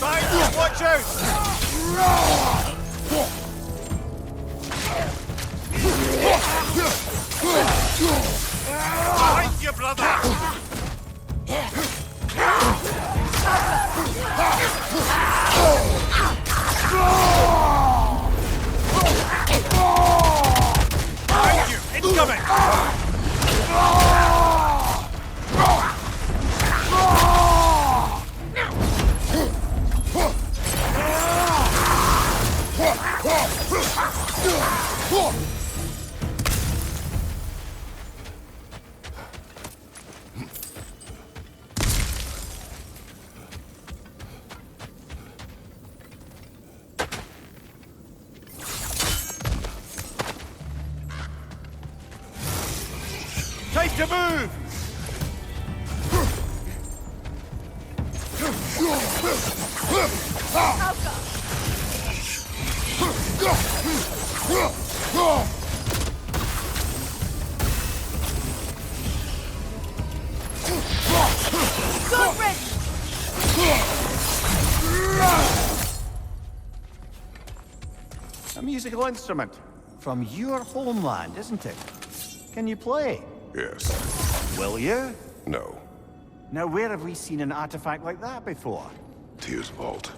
Side, watch out! Behind you, brother! Behind you, incoming! Time to move! A musical instrument from your homeland, isn't it? Can you play? Yes. Will you? No. Now, where have we seen an artifact like that before? Tyr's vault.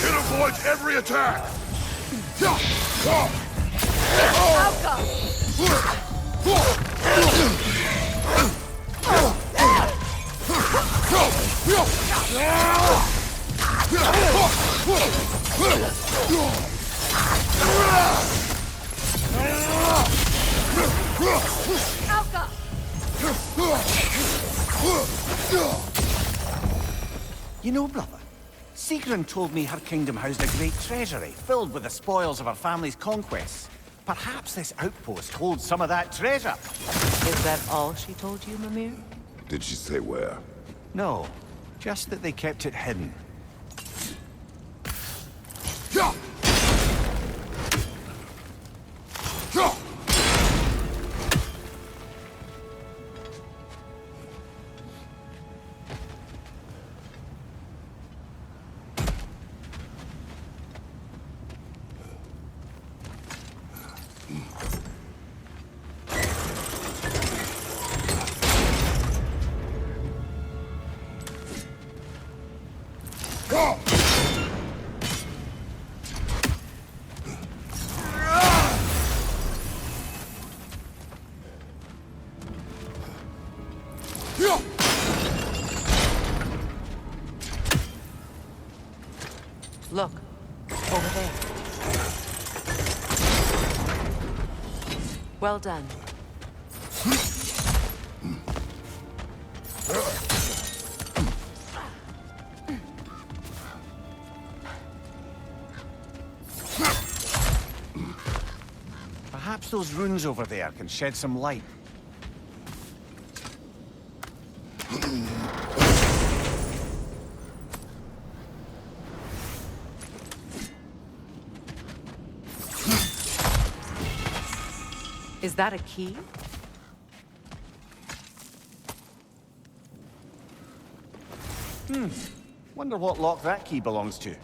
It avoids every attack! You know, brother, Sigrun told me her kingdom housed a great treasury filled with the spoils of her family's conquests. Perhaps this outpost holds some of that treasure. Is that all she told you, Mimir? Did she say where? No, just that they kept it hidden. Look, over there. Well done. Perhaps those runes over there can shed some light. Is that a key? Wonder what lock that key belongs to.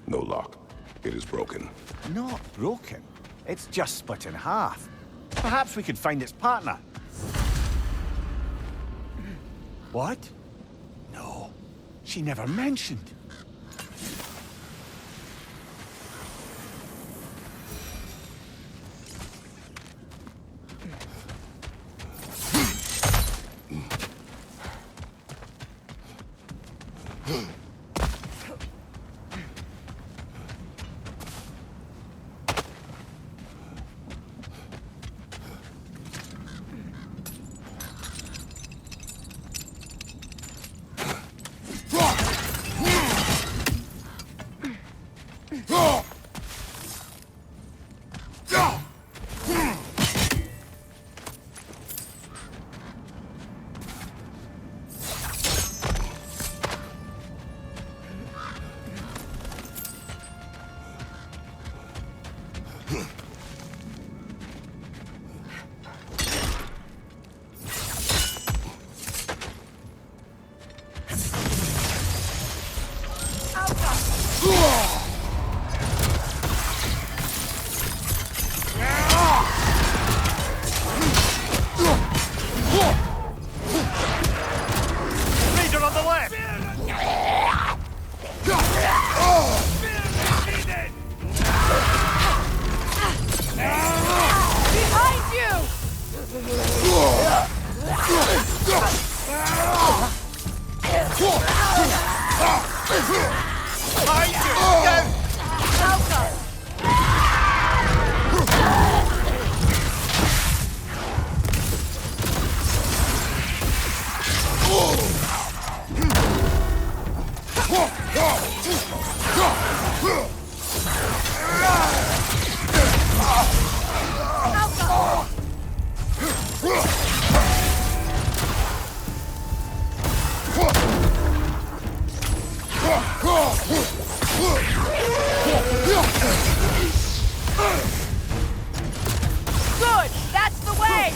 No lock. It is broken. Not broken. It's just split in half. Perhaps we could find its partner. What? No. She never mentioned. Leader on the left! Behind you! Behind you! Go! Good! That's the way!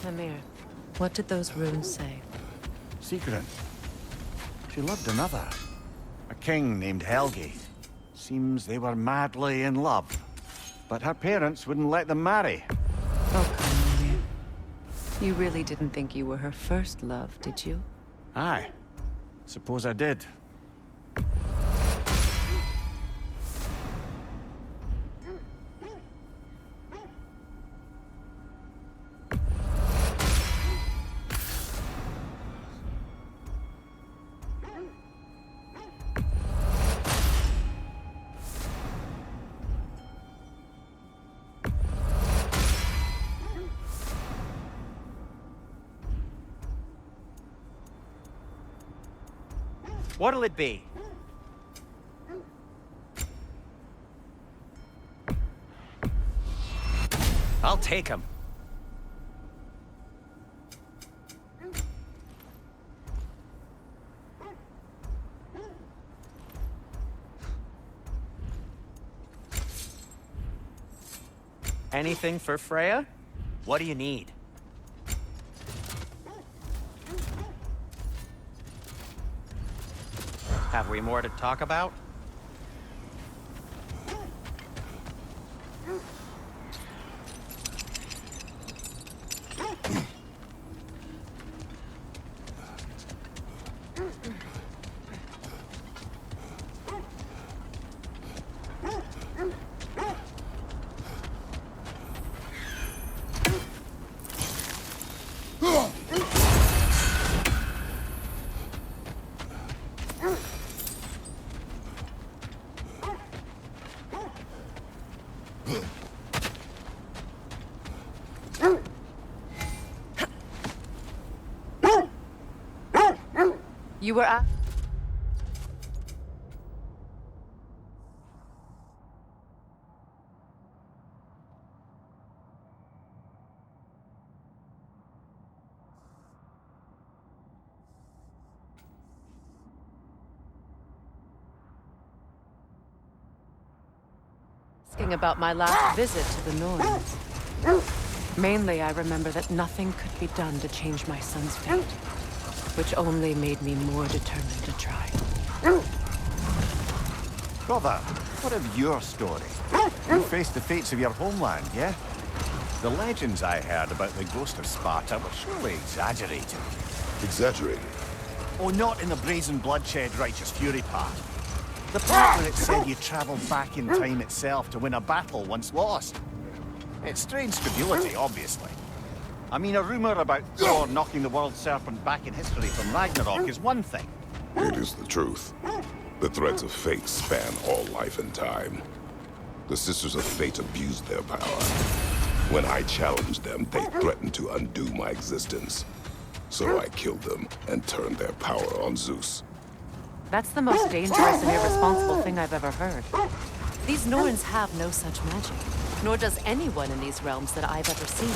Mimir, what did those runes say? Secret. She loved another. A king named Helgi. Seems they were madly in love. But her parents wouldn't let them marry. Oh, come, Mimir. You really didn't think you were her first love, did you? Aye. Suppose I did. What'll it be? I'll take him. Anything for Freya? What do you need? Have we more to talk about? You were at... Asking about my last visit to the Norns. Mainly, I remember that nothing could be done to change my son's fate, which only made me more determined to try. Brother, what of your story? You faced the fates of your homeland, yeah? The legends I heard about the ghost of Sparta were surely exaggerated. Exaggerated. Oh, not in the brazen bloodshed righteous fury part. The part where it said you travelled back in time itself to win a battle once lost. It's strange credulity, obviously. I mean, a rumour about Thor knocking the world serpent back in history from Ragnarok is one thing. It is the truth. The threads of fate span all life and time. The Sisters of Fate abused their power. When I challenged them, they threatened to undo my existence. So I killed them and turned their power on Zeus. That's the most dangerous and irresponsible thing I've ever heard. These Norns have no such magic, nor does anyone in these realms that I've ever seen.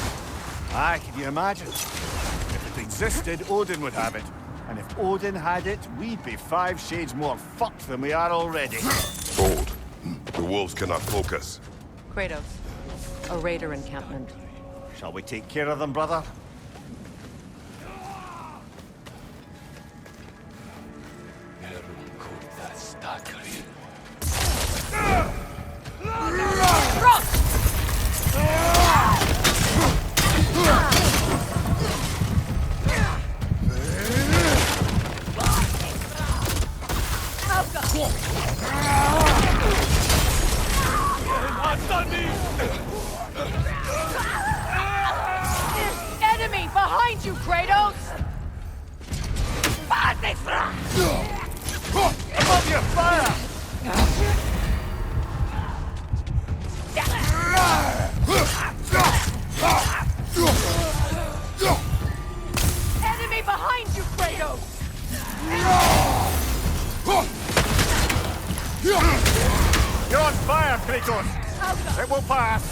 Aye, can you imagine? If it existed, Odin would have it. And if Odin had it, we'd be 5 shades more fucked than we are already. Hold. The wolves cannot focus. Kratos, a raider encampment. Shall we take care of them, brother? Enemy behind you, Kratos! Above your fire! Enemy behind you, Kratos! You're on fire, Kratos! It will pass!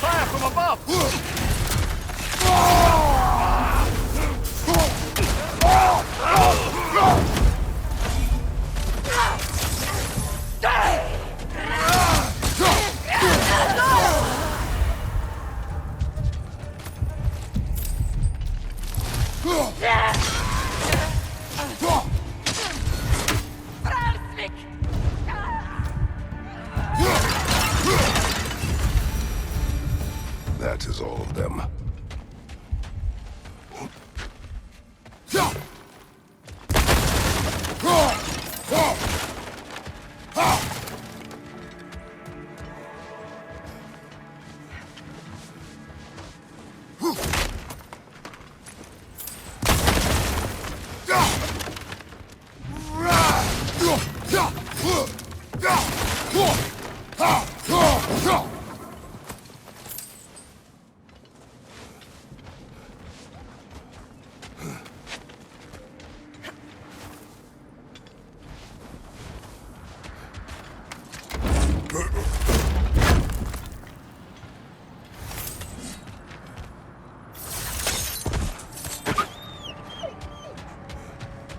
Fire from above! That is all of them.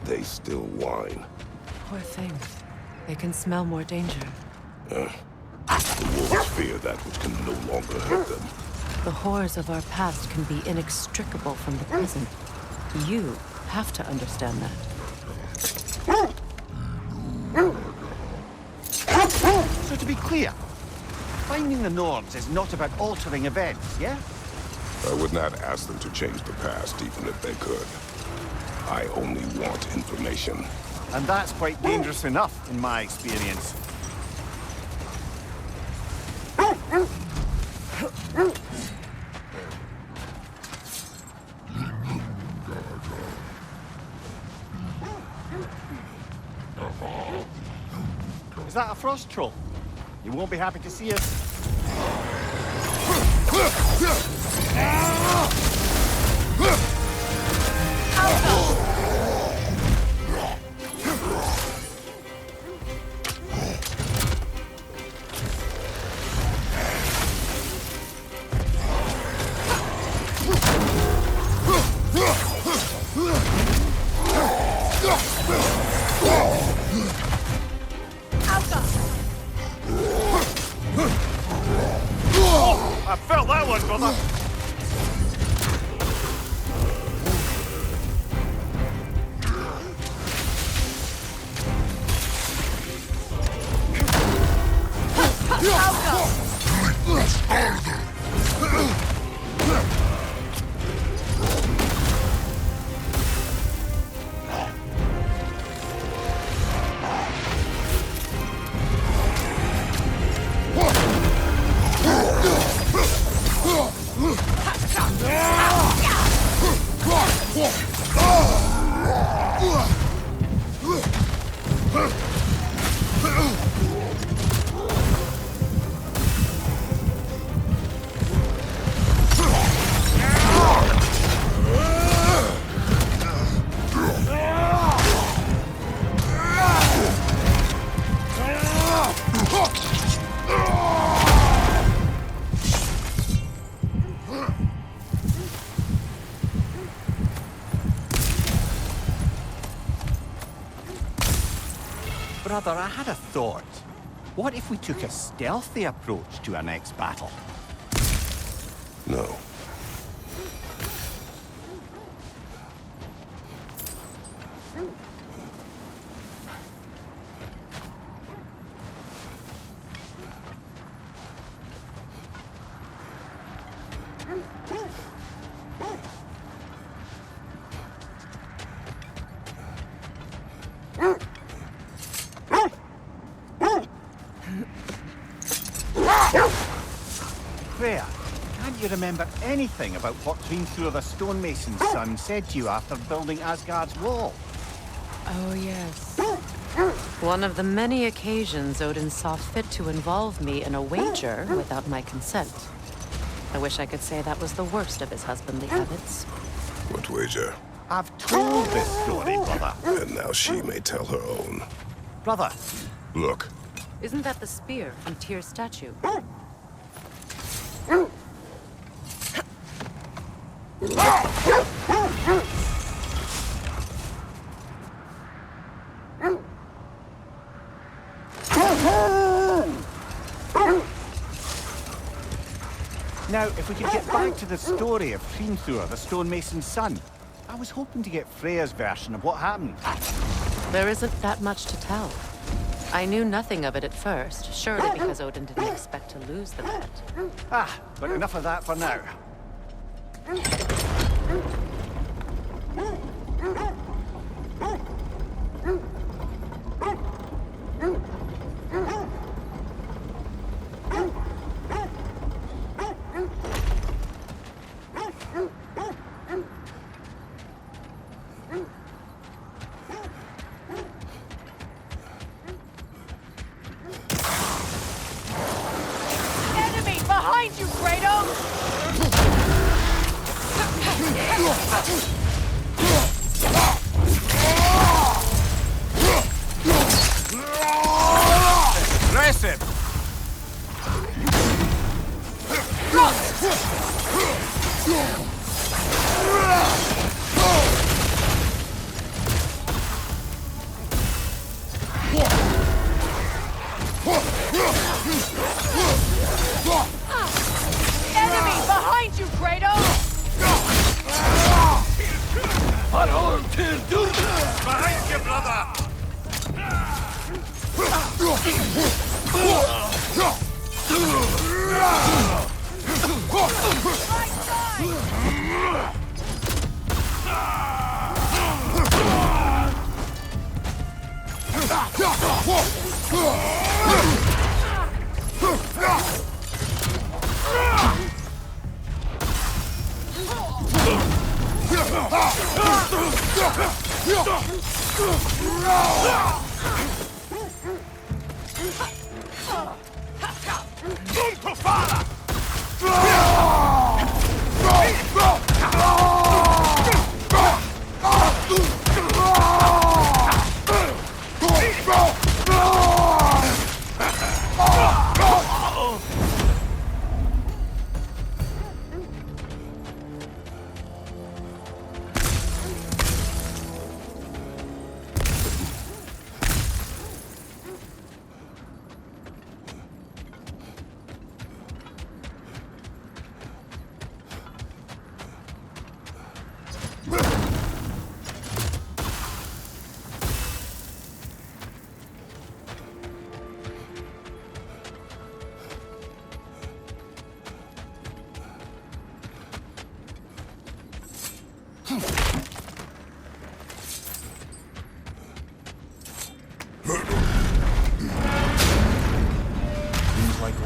They still whine. Poor things. They can smell more danger. The wolves fear that which can no longer hurt them. The horrors of our past can be inextricable from the present. You have to understand that. So to be clear, finding the Norns is not about altering events, yeah? I would not ask them to change the past, even if they could. I only want information. And that's quite dangerous enough, in my experience. Is that a frost troll? You won't be happy to see us. Alpha! brother. Brother, I had a thought. What if we took a stealthy approach to our next battle? No. Freya, can't you remember anything about what Hrimthur the stonemason's son said to you after building Asgard's wall? Oh, yes. One of the many occasions Odin saw fit to involve me in a wager without my consent. I wish I could say that was the worst of his husbandly habits. What wager? I've told this story, brother. And now she may tell her own. Brother, Look, Isn't that the spear from Tyr's statue? now, if we could get back to the story of Hrimthur, the stonemason's son. I was hoping to get Freya's version of what happened. There isn't that much to tell. I knew nothing of it at first, surely because Odin didn't expect to lose the bet. Ah, but enough of that for now. Enemy behind you, Kratos! Aggressive! Enemy behind you, Kratos! Behind you, brother!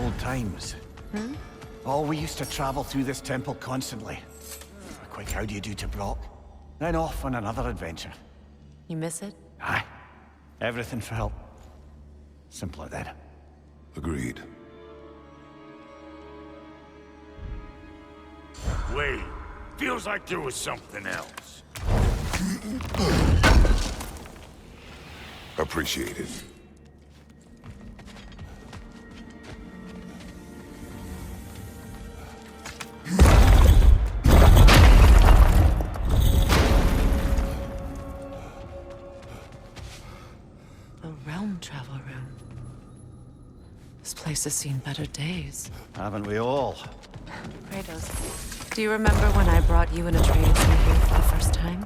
old times. Oh, we used to travel through this temple constantly. A quick how do you do to Brock, then off on another adventure. You miss it? Aye. Everything felt simpler then. Agreed. Wait. Feels like there was something else. Appreciate it. The realm travel room. This place has seen better days. Haven't we all? Kratos, do you remember when I brought you and Atreus in here for the first time?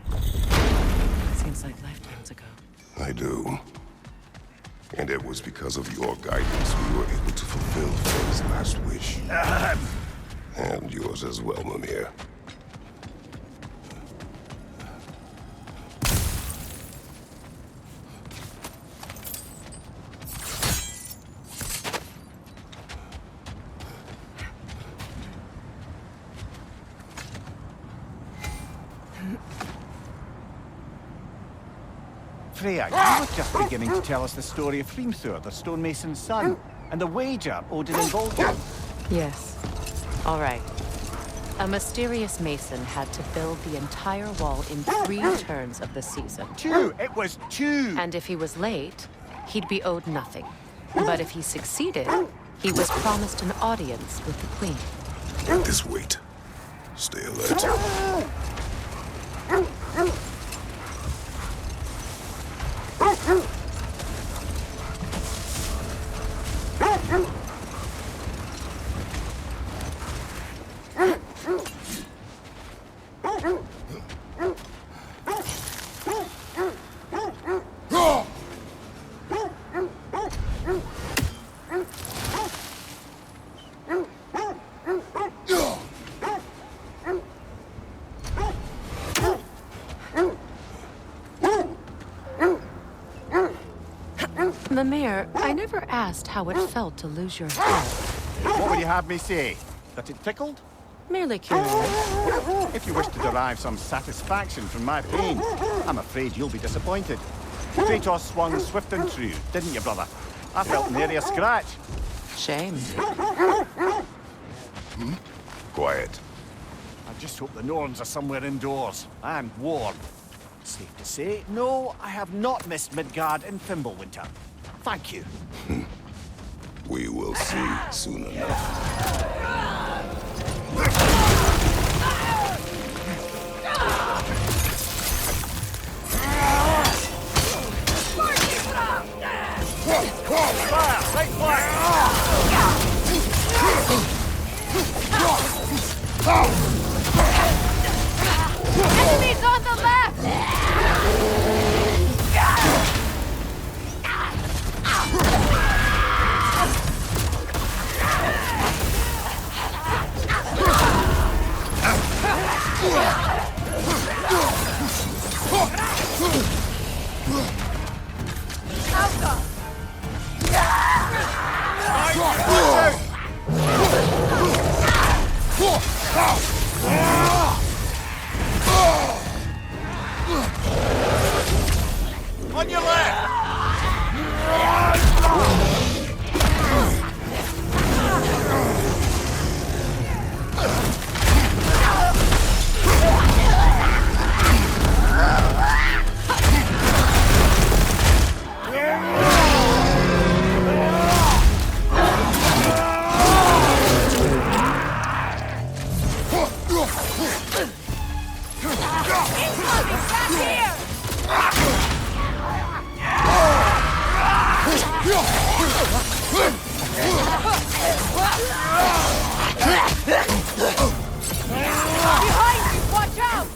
Seems like lifetimes ago. I do. And it was because of your guidance we were able to fulfill Faye's last wish. And yours as well, Mimir. Freya, you were just beginning to tell us the story of Hrimthur, the stonemason's son, and the wager Odin involved in. Yes. All right. A mysterious mason had to build the entire wall in 3 turns of the season. 2! It was 2! And if he was late, he'd be owed nothing. But if he succeeded, he was promised an audience with the queen. At this weight, stay alert. Mimir, I never asked how it felt to lose your head. What would you have me say? That it tickled? Merely curious. If you wish to derive some satisfaction from my pain, I'm afraid you'll be disappointed. Kratos swung swift and true, didn't you, brother? I felt nary a scratch. Shame. Quiet. I just hope the Norns are somewhere indoors and warm. Safe to say, no, I have not missed Midgard in Fimbulwinter. Thank you. We will see soon enough. Fire! Right fire! Enemies on the left! On your left! Behind you! Watch out!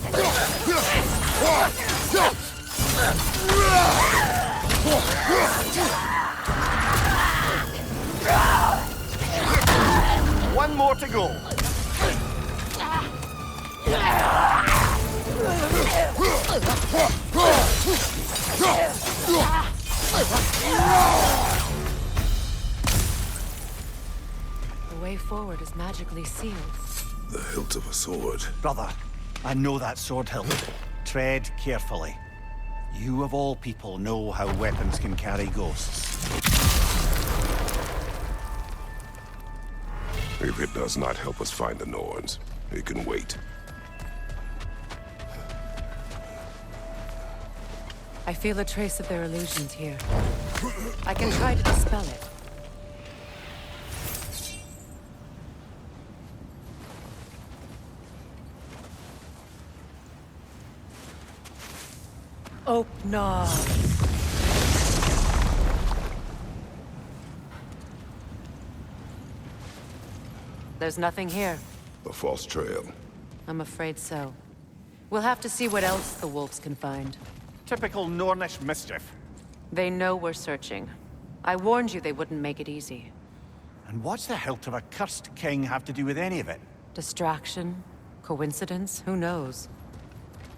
One more to go. forward is magically sealed. The hilt of a sword. Brother, I know that sword hilt. Tread carefully. You of all people know how weapons can carry ghosts. If it does not help us find the Norns, it can wait. I feel a trace of their illusions here. I can try to dispel it. Open. There's nothing here. A false trail. I'm afraid so. We'll have to see what else the wolves can find. Typical Nornish mischief. They know we're searching. I warned you they wouldn't make it easy. And what's the hilt of a cursed king have to do with any of it? Distraction? Coincidence? Who knows?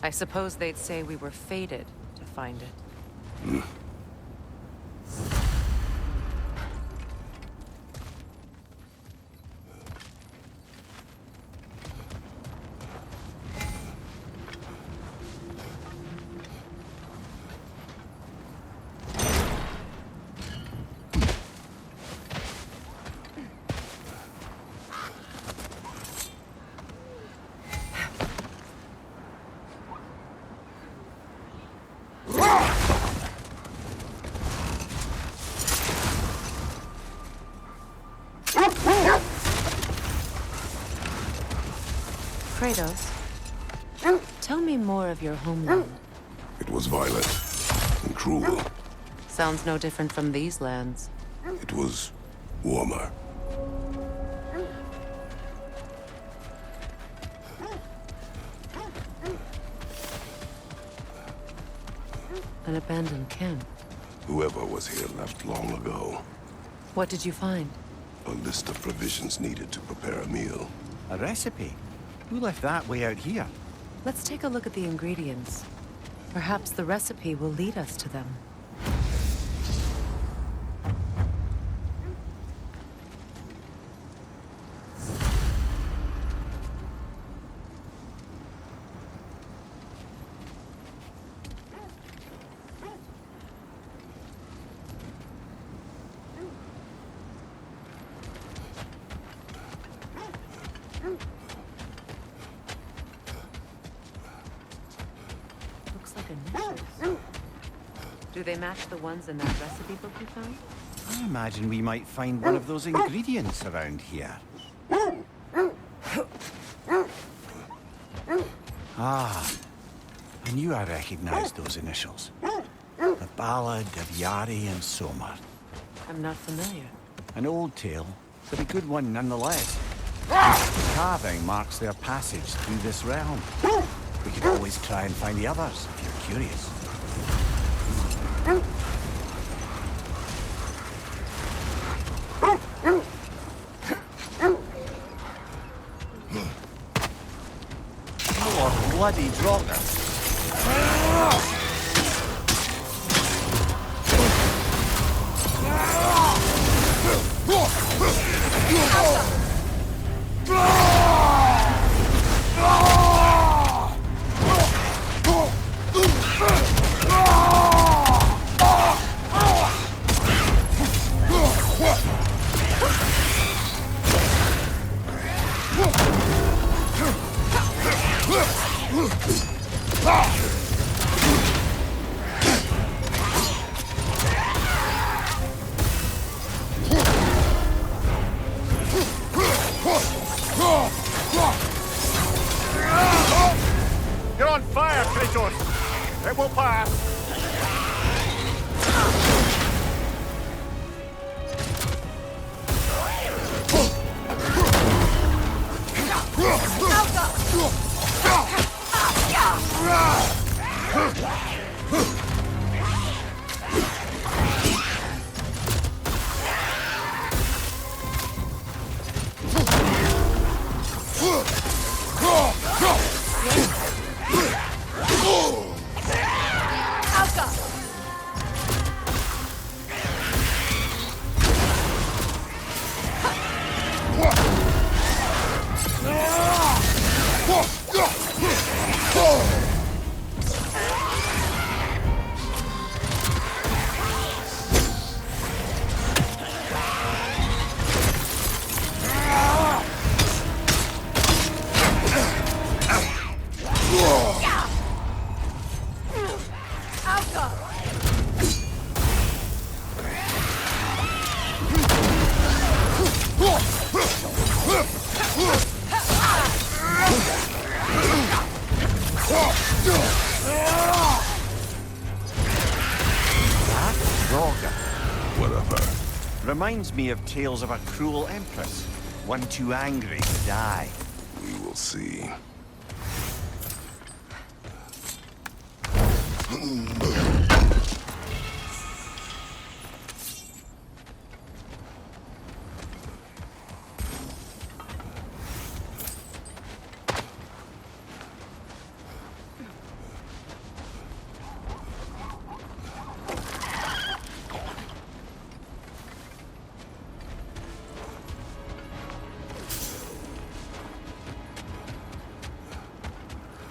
I suppose they'd say we were fated to find it. Kratos, tell me more of your homeland. It was violent and cruel. Sounds no different from these lands. It was warmer. An abandoned camp. Whoever was here left long ago. What did you find? A list of provisions needed to prepare a meal. A recipe? Who left that way out here? Let's take a look at the ingredients. Perhaps the recipe will lead us to them. Looks like initials. Do they match the ones in that recipe book you found? I imagine we might find one of those ingredients around here. Ah, I knew I recognized those initials. The Ballad of Yari and Somar. I'm not familiar. An old tale, but a good one nonetheless. The carving marks their passage through this realm. We could always try and find the others, if you're curious. More bloody droppers. dog. Whatever. Reminds me of tales of a cruel empress. One too angry to die. We will see.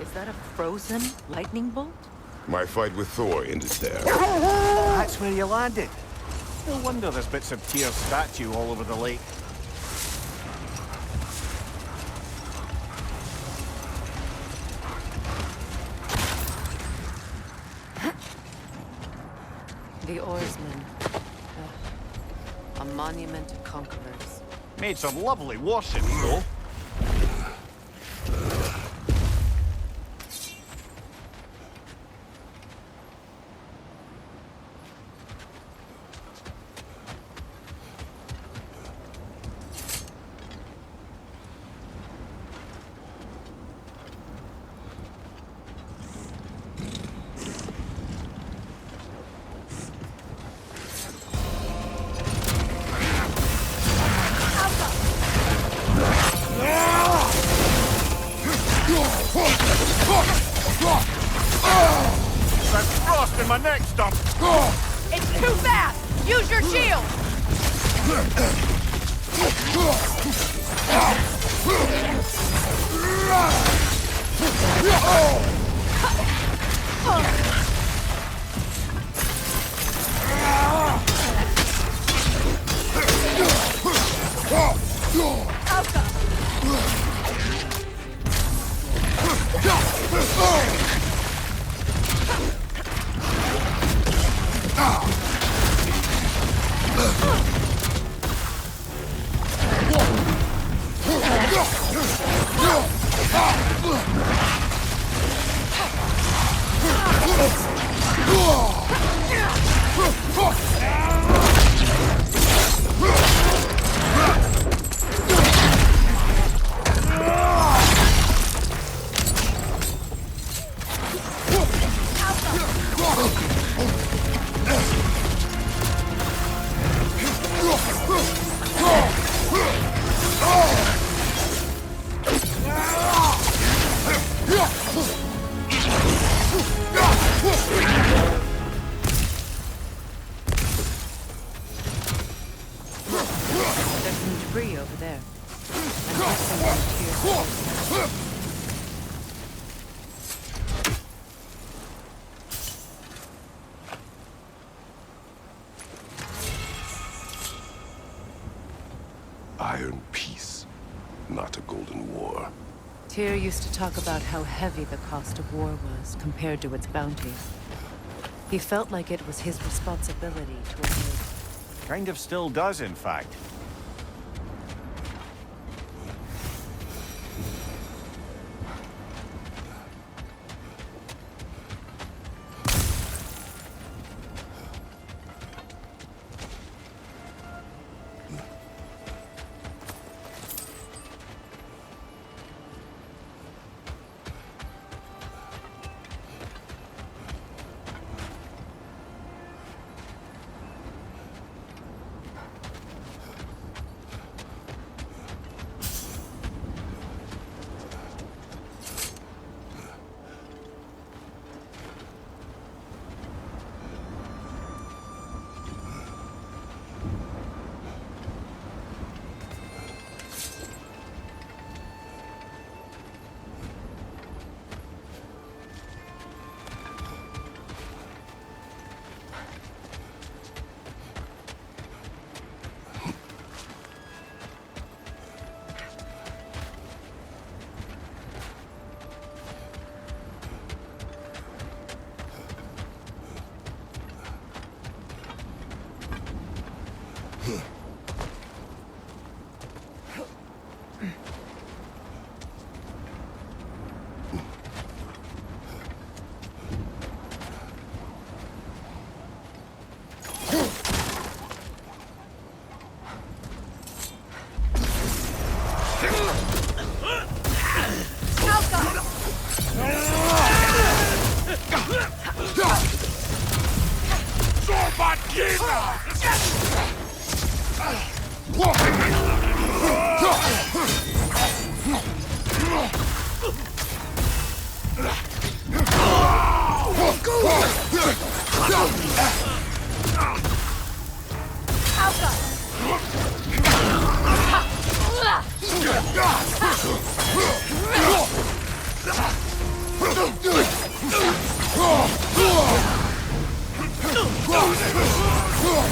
Is that a frozen lightning bolt? My fight with Thor ended there. That's where you landed. No wonder there's bits of Tyr's statue all over the lake. The oarsman. A monument of conquerors. Made some lovely warships, though. There's frost in my neck stump! It's too fast! Use your shield! There's some debris over there. I'm guessing it's here. Iron peace, not a golden war. Tyr used to talk about how heavy the cost of war was compared to its bounty. He felt like it was his responsibility to avoid. Kind of still does, in fact.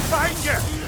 Find you!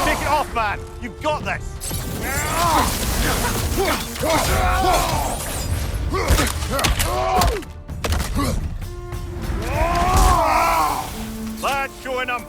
Take it off, man! You've got this! Lad, showing them!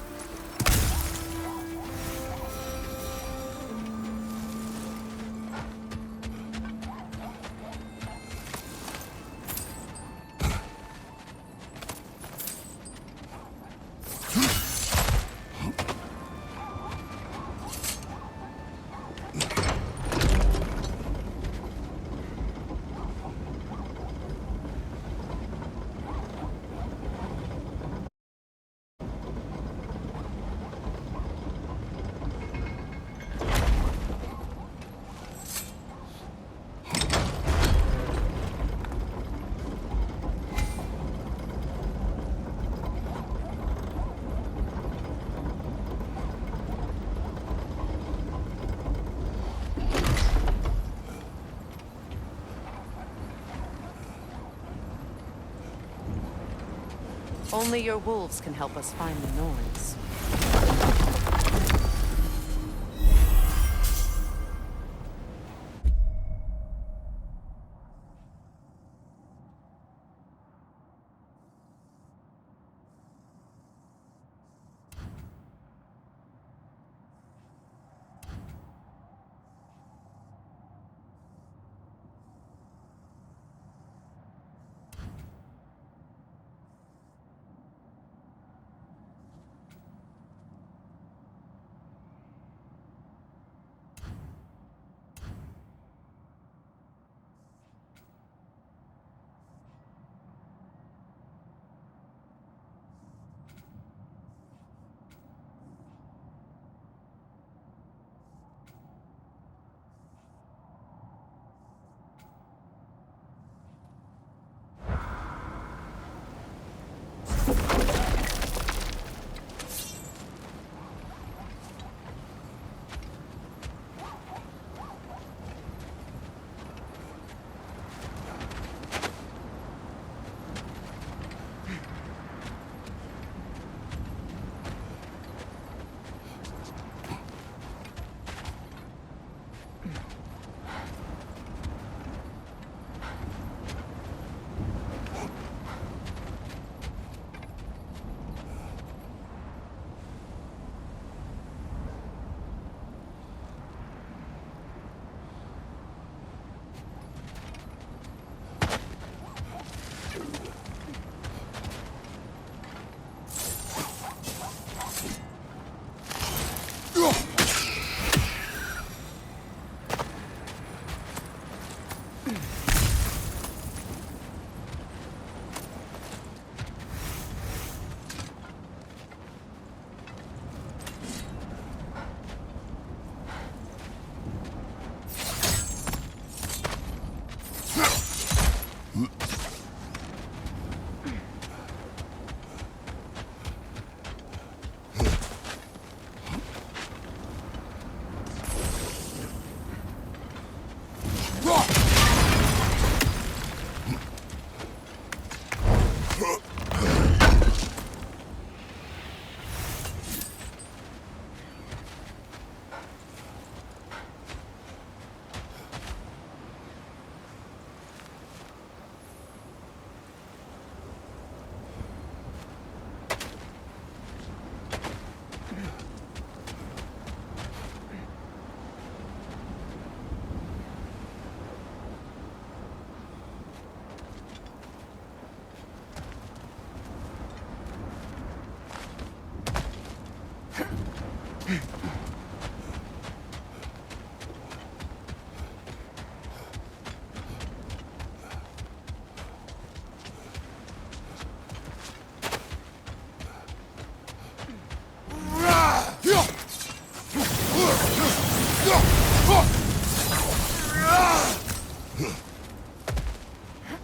Only your wolves can help us find the Norns.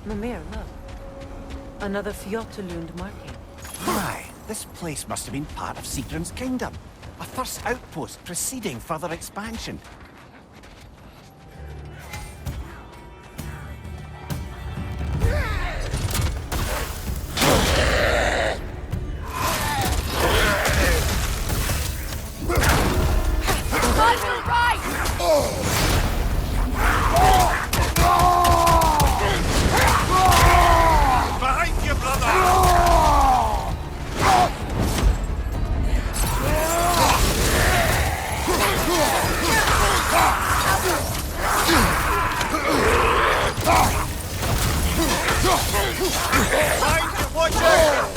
Mimir, look. Another Fjotalund marking. Aye, this place must have been part of Sigrun's kingdom. A first outpost preceding further expansion. On your right! Behind you, brother! Behind you, watch out!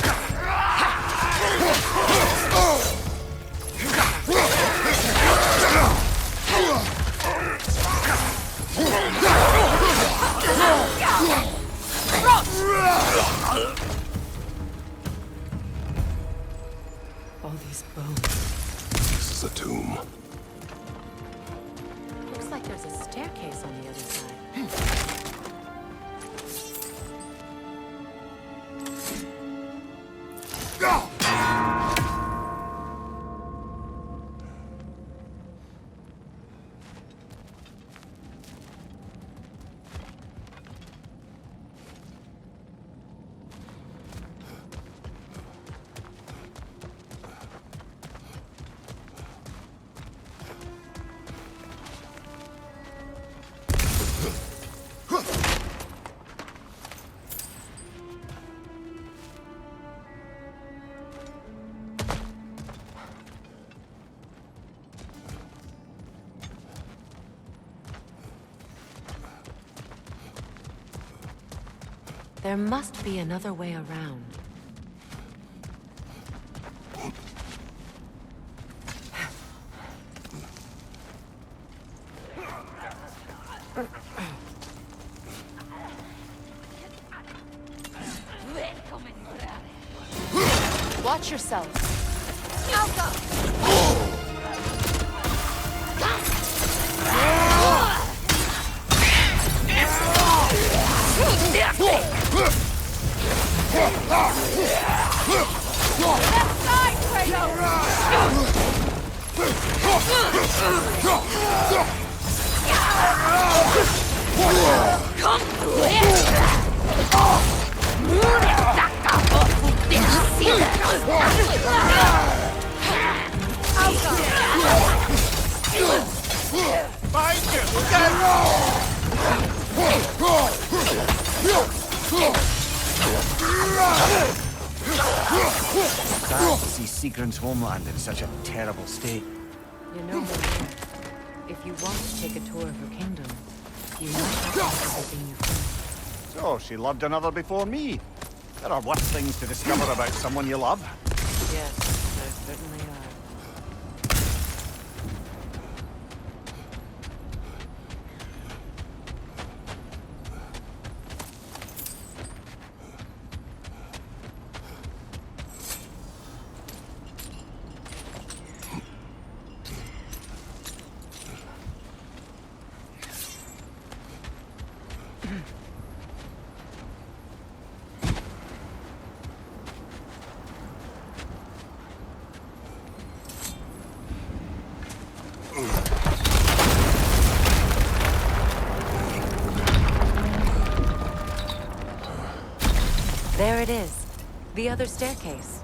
All these bones. This is a tomb. Looks like there's a staircase on the other side. There must be another way around. Watch yourself. Left side, Kratos! Behind you! Look out! Sad to see Sigrun's homeland in such a terrible state. You know, Mimir, if you want to take a tour of her kingdom, you must have everything you find. So, she loved another before me. There are worse things to discover about someone you love. Yes, there certainly are. There it is. The other staircase.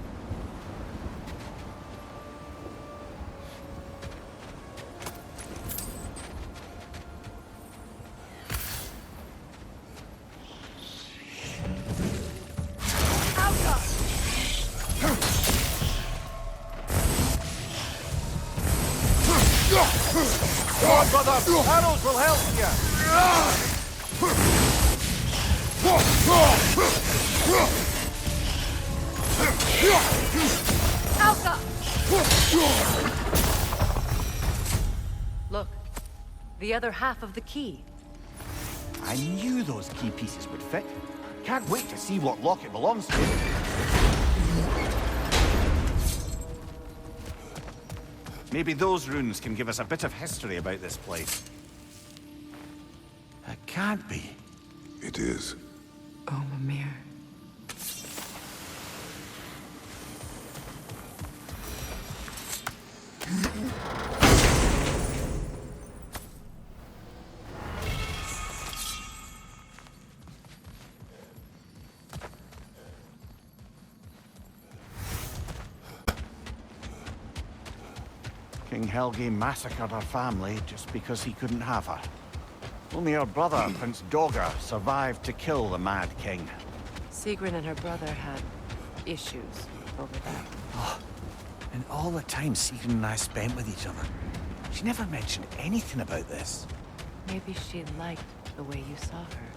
Come on, brother! Arrows will help you! Alka! The other half of the key. I knew those key pieces would fit. Can't wait to see what lock it belongs to. Maybe those runes can give us a bit of history about this place. It can't be. It is. Oh, Mimir. King Helge massacred her family just because he couldn't have her. Only her brother, Prince Dogger, survived to kill the Mad King. Sigrun and her brother had issues over that. And all the time Sigrun and I spent with each other, she never mentioned anything about this. Maybe she liked the way you saw her.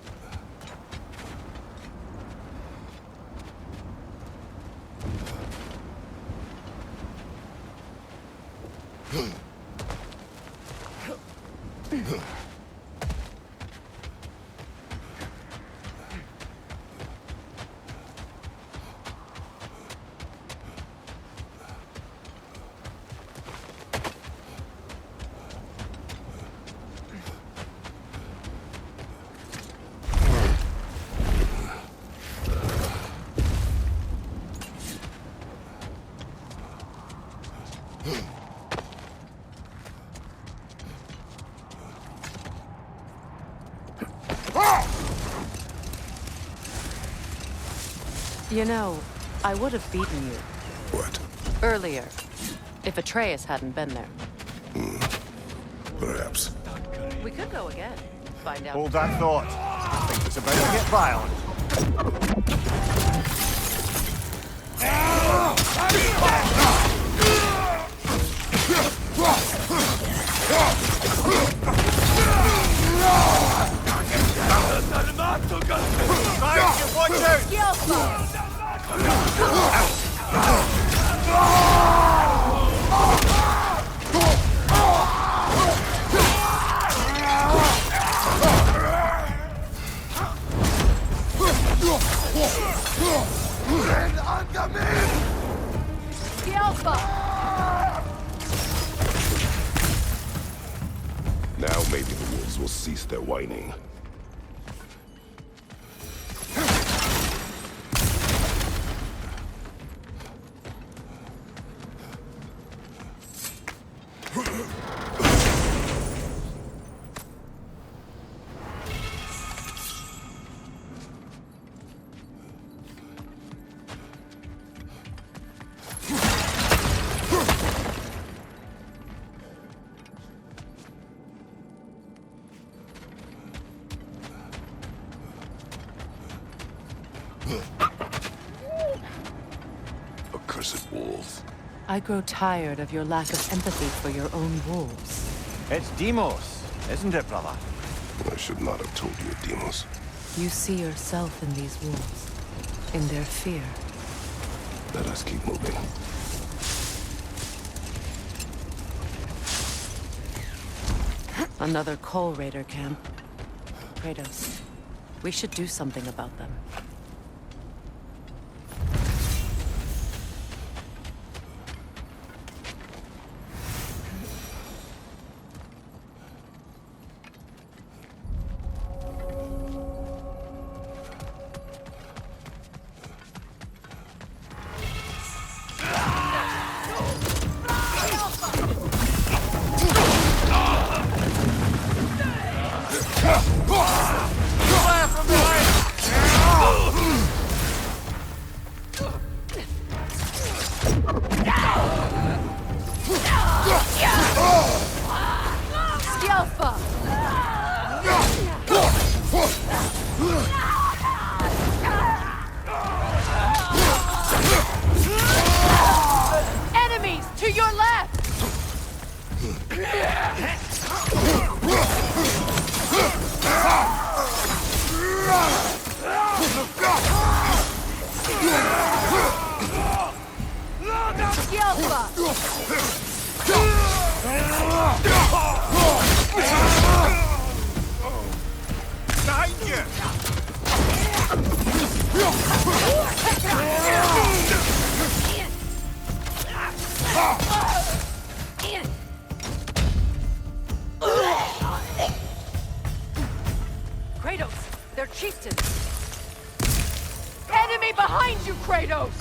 You know, I would have beaten you What? earlier, if Atreus hadn't been there. Perhaps. We could go again. Find out. Hold that thought. I think it's about to get violent. Watch out! Now maybe the wolves will cease their whining. Accursed wolves. I grow tired of your lack of empathy for your own wolves. It's Demos, isn't it, brother? I should not have told you, Demos. You see yourself in these wolves, in their fear. Let us keep moving. Another Coal Raider camp. Kratos, we should do something about them. Enemies to your left! Skjelfa! chieftain! Enemy behind you, Kratos!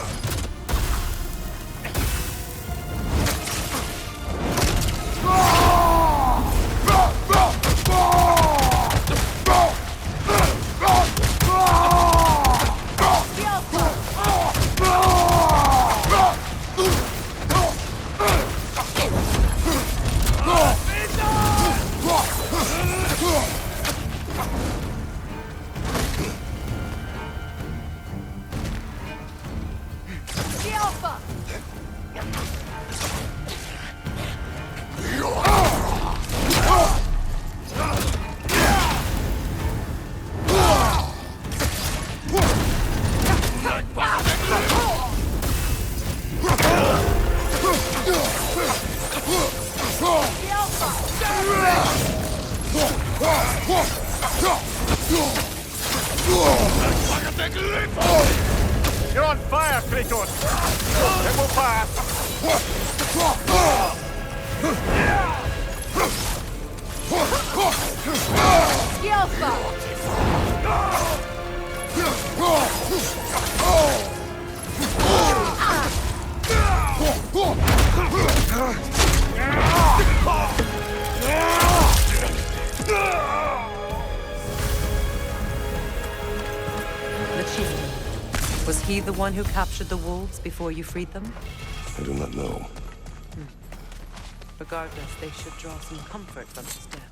You're on fire, Kratos! It will pass! The chieftain. Was he the one who captured the wolves before you freed them? I do not know. Regardless, they should draw some comfort from his death.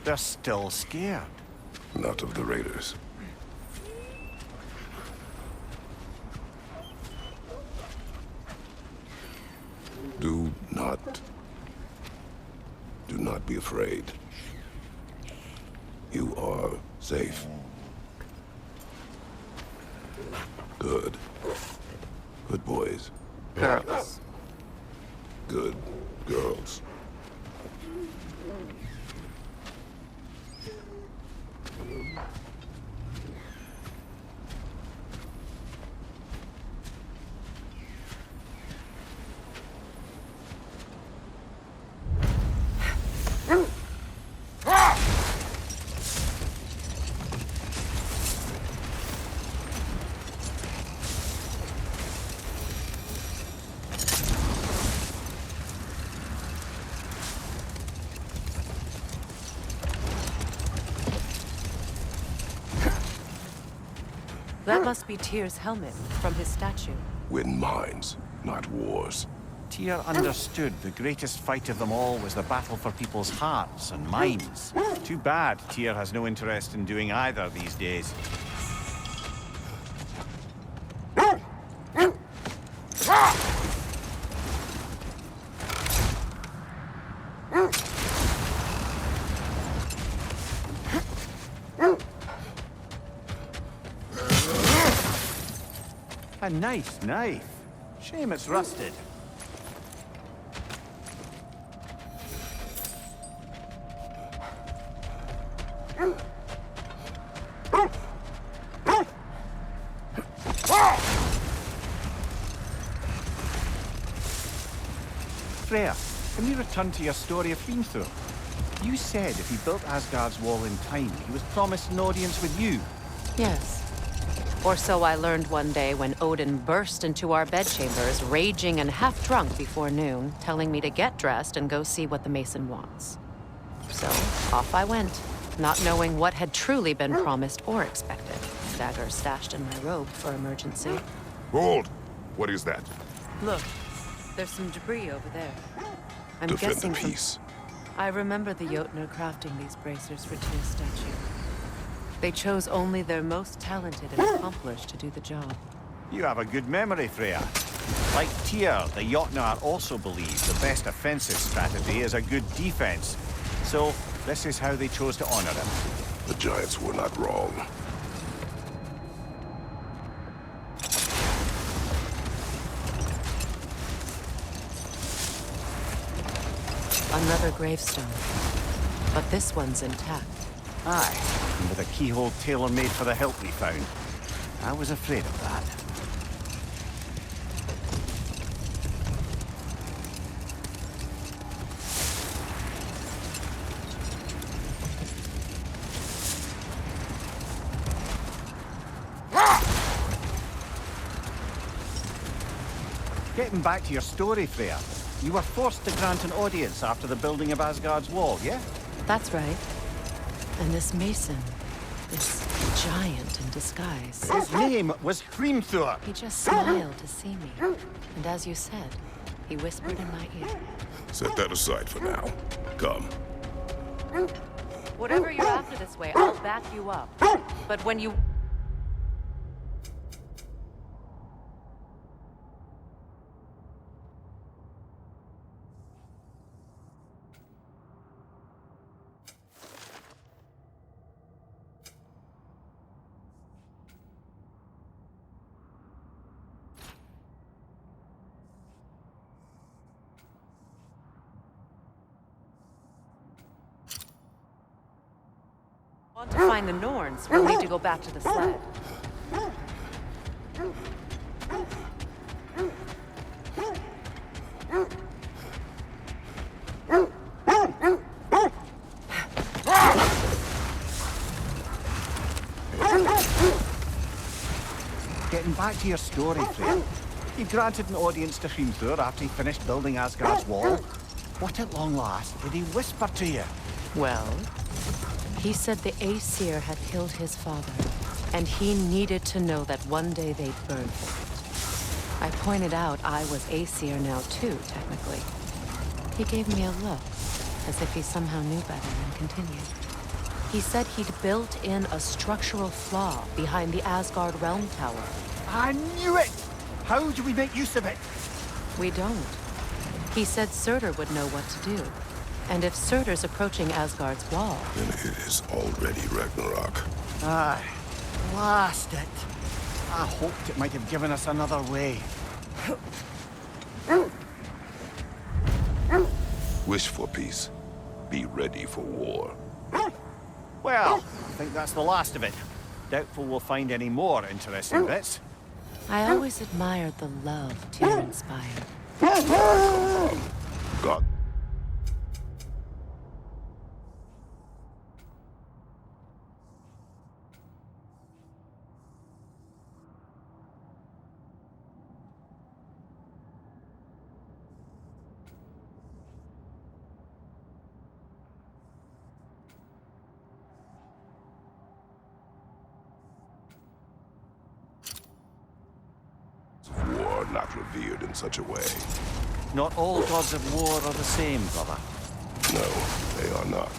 They're still scared. Not of the raiders. Do not be afraid. You are safe. Good. Good boys. Girls. Good girls. That must be Tyr's helmet from his statue. Win minds, not wars. Tyr understood the greatest fight of them all was the battle for people's hearts and minds. Too bad Tyr has no interest in doing either these days. A nice knife. Shame it's rusted. Freya, can we return to your story of Hrimthur? You said if he built Asgard's wall in time, he was promised an audience with you. Yes. Or so I learned one day when Odin burst into our bedchambers, raging and half-drunk before noon, telling me to get dressed and go see what the Mason wants. So, off I went, not knowing what had truly been promised or expected. Dagger stashed in my robe for emergency. Hold! What is that? Look, there's some debris over there. I'm Defend guessing the peace. I remember the Jotnar crafting these bracers for Tyr's statue. They chose only their most talented and accomplished to do the job. You have a good memory, Freya. Like Tyr, the Jotnar also believe the best offensive strategy is a good defense. So, this is how they chose to honor him. The giants were not wrong. Another gravestone. But this one's intact. Aye, and with a keyhole tailor-made for the hilt we found. I was afraid of that. Getting back to your story, Freya. You were forced to grant an audience after the building of Asgard's wall, yeah? That's right. And this Mason, this giant in disguise, His name was Hrimthur. he just smiled to see me. And as you said, he whispered in my ear. Set that aside for now. Come. Whatever you're after this way, I'll back you up. But when you... want to find the Norns, we'll need to go back to the sled. Getting back to your story, Freya. You granted an audience to Hrimthur after he finished building Asgard's wall. What at long last did he whisper to you? Well, he said the Aesir had killed his father, and he needed to know that one day they'd burn for it. I pointed out I was Aesir now too, technically. He gave me a look, as if he somehow knew better and continued. He said he'd built in a structural flaw behind the Asgard Realm Tower. I knew it! How do we make use of it? We don't. He said Surtur would know what to do. And if Surtur's approaching Asgard's wall... Then it is already Ragnarok. Aye. Blast it. I hoped it might have given us another way. Wish for peace. Be ready for war. Well, I think that's the last of it. Doubtful we'll find any more interesting bits. I always admired the love Tyr inspired. God. War not revered in such a way. Not all gods of war are the same, brother. No, they are not.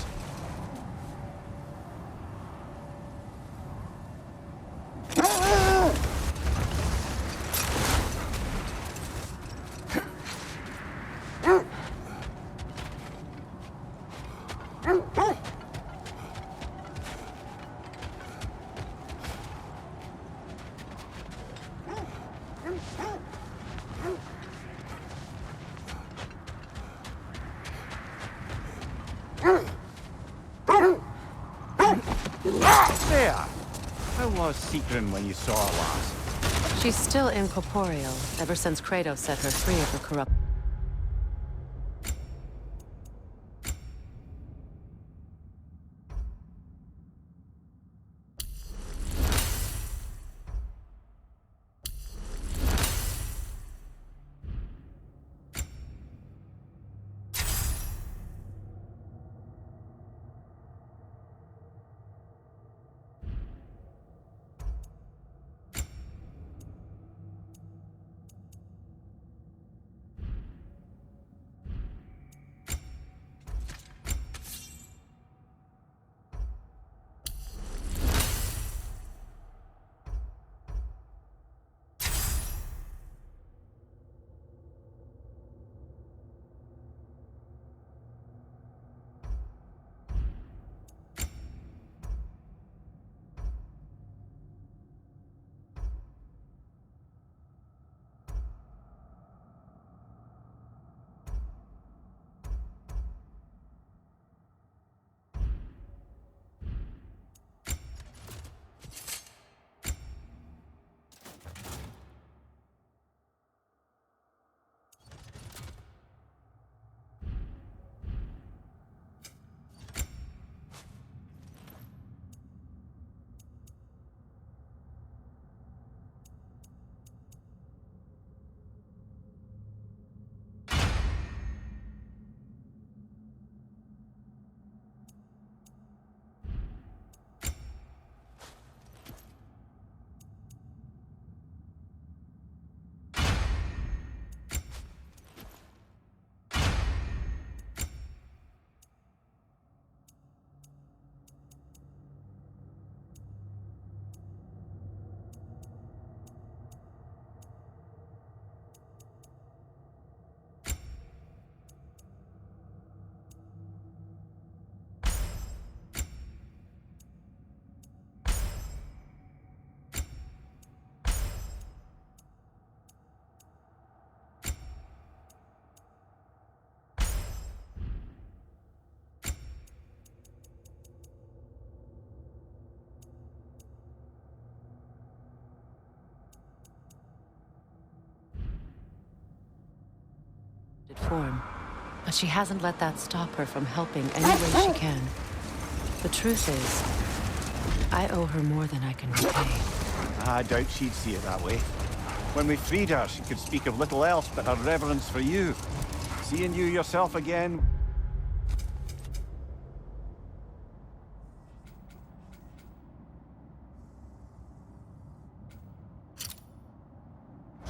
There! How was Secret when you saw her last? She's still incorporeal, ever since Kratos set her free of the corrupt... form. But she hasn't let that stop her from helping any way she can. The truth is, I owe her more than I can repay. I doubt she'd see it that way. When we freed her, she could speak of little else but her reverence for you. Seeing you yourself again...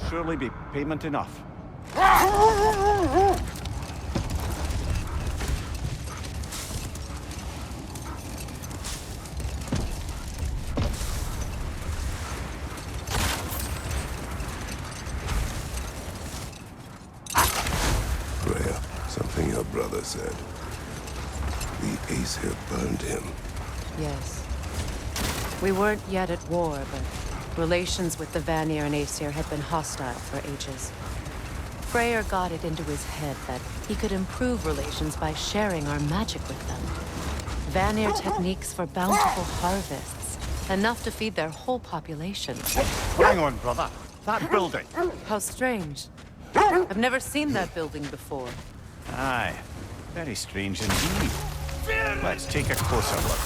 surely be payment enough. Freya, something your brother said. The Aesir burned him. Yes. We weren't yet at war, but relations with the Vanir and Aesir had been hostile for ages. Freyr got it into his head that he could improve relations by sharing our magic with them. Vanir techniques for bountiful harvests, enough to feed their whole population. Hang on, brother. That building. How strange. I've never seen that building before. Aye. Very strange indeed. Let's take a closer look.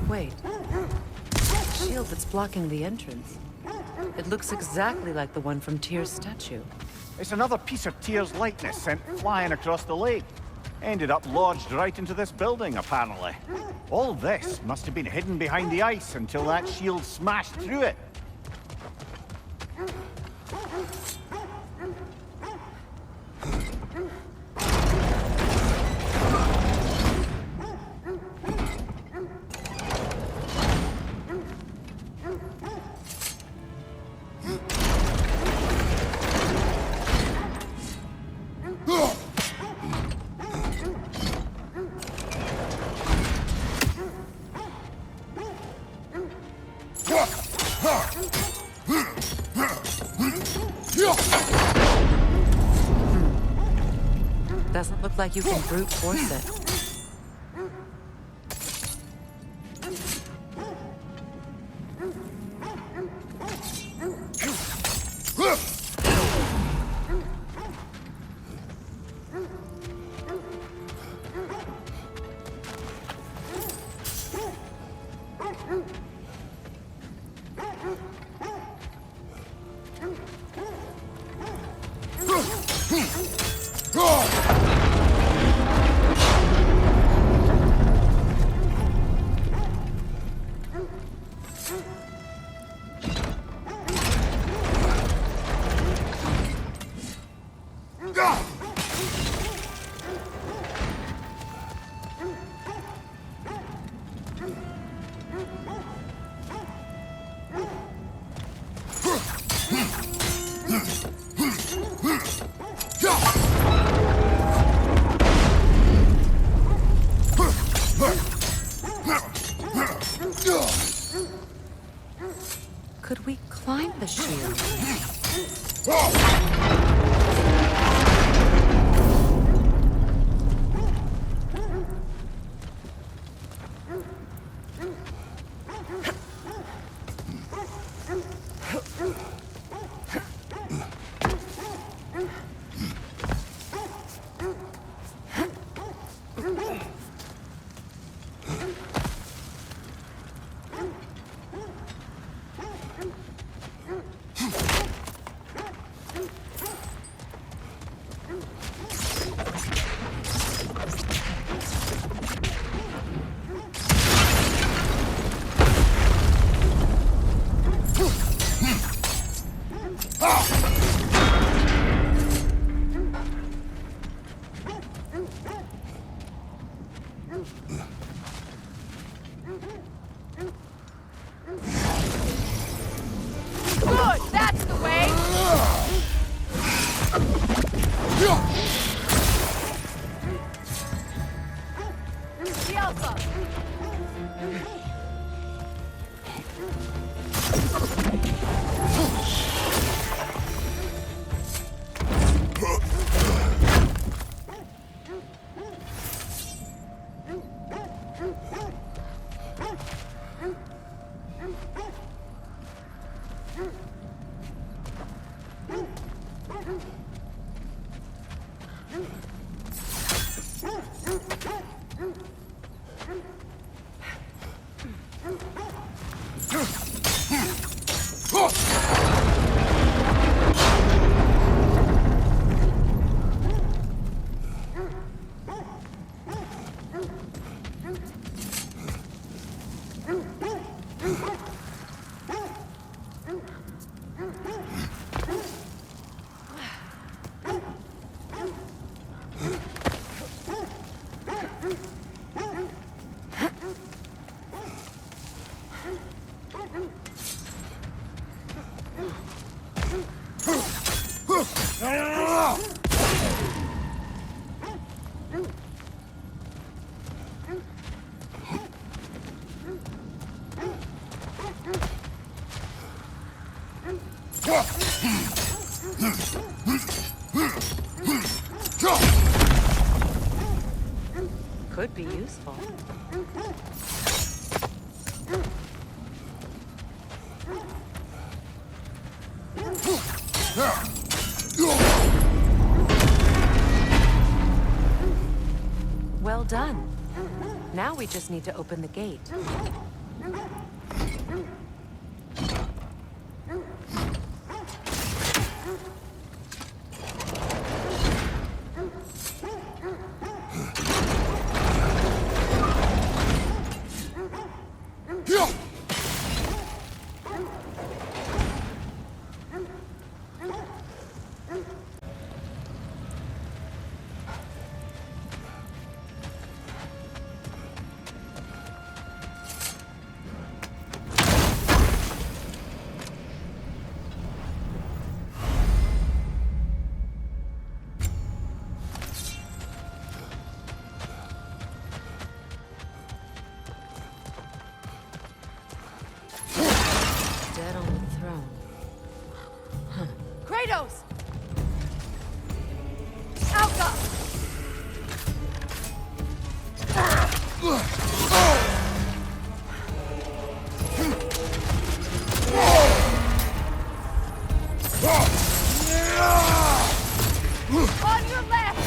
Wait. Shield that's blocking the entrance. It looks exactly like the one from Tyr's statue. It's another piece of Tyr's likeness sent flying across the lake. Ended up lodged right into this building, apparently. All this must have been hidden behind the ice until that shield smashed through it. Doesn't look like you can brute force it. Could we climb the shield? Good! That's the way! The Alpha! Could be useful. Well done. Now we just need to open the gate. Dead on the throne. Kratos! Alka! On your left!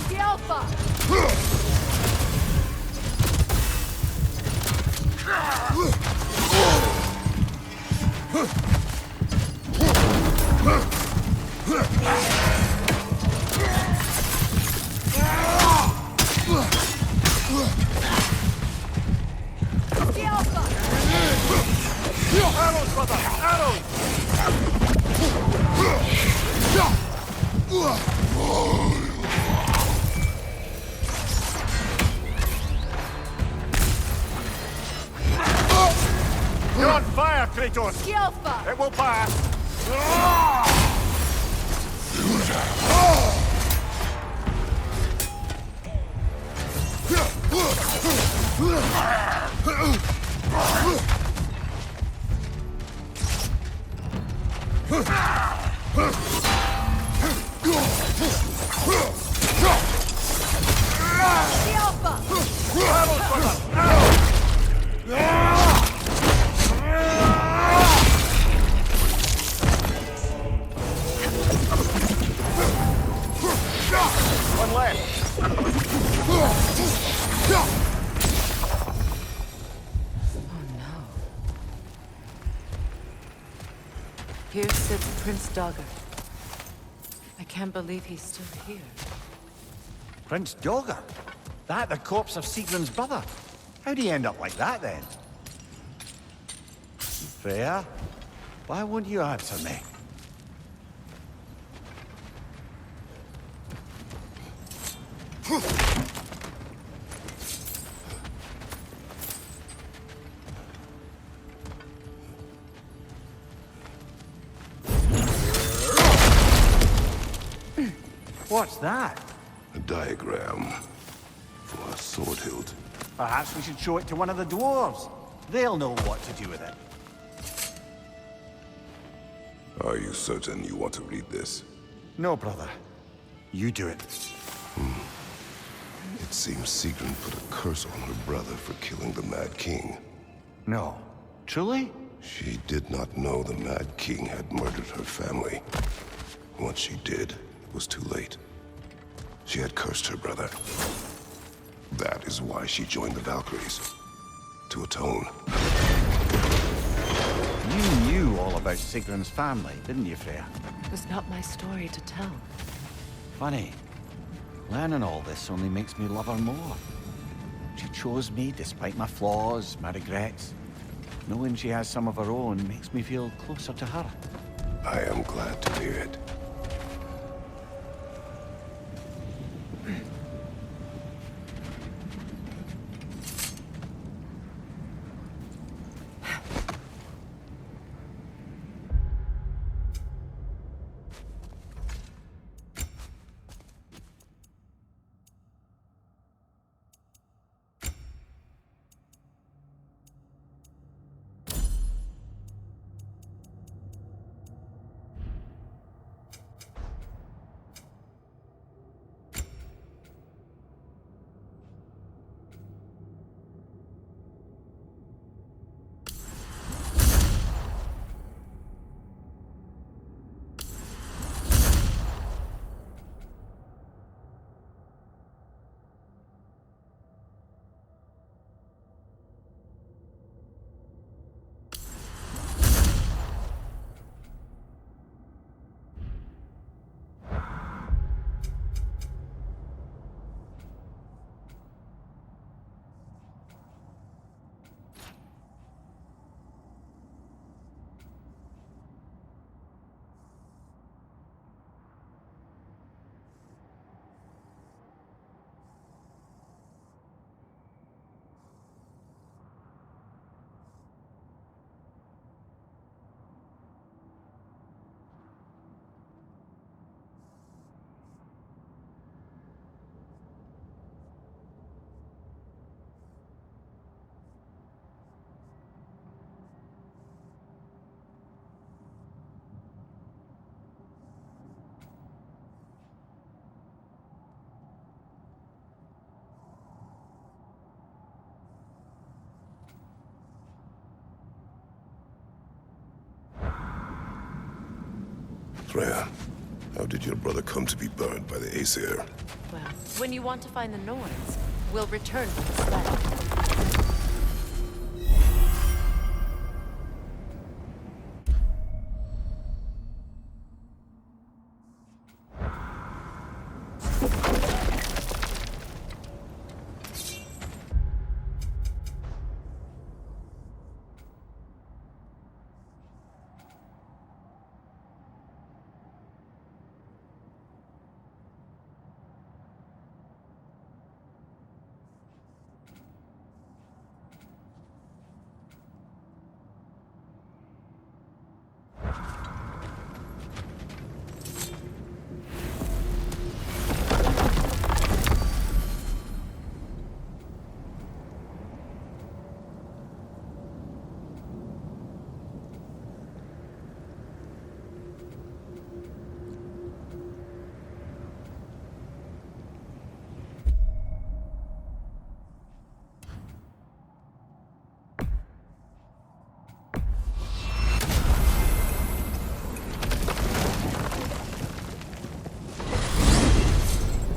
The Alpha! The Alpha! Arrows, brother! Arrows! You're on fire, Kratos! The Alpha! It will pass! The Alpha! Arrows, brother! Arrows! One left! Oh no. Here sits Prince Dagger. I can't believe he's still here. Prince Dagger? That the corpse of Sigrun's brother? How'd he end up like that, then? Freya? Why won't you answer me? What's that? A diagram for a sword hilt. Perhaps we should show it to one of the dwarves. They'll know what to do with it. Are you certain you want to read this? No, brother. You do it. It seems Sigrun put a curse on her brother for killing the Mad King. No. Truly? She did not know the Mad King had murdered her family. Once she did, it was too late. She had cursed her brother. That is why she joined the Valkyries. To atone. You knew all about Sigrun's family, didn't you, Freya? It was not my story to tell. Funny. Learning all this only makes me love her more. She chose me despite my flaws, my regrets. Knowing she has some of her own makes me feel closer to her. I am glad to hear it. Freya, how did your brother come to be burned by the Aesir? Well, when you want to find the Norns, we'll return with the sled.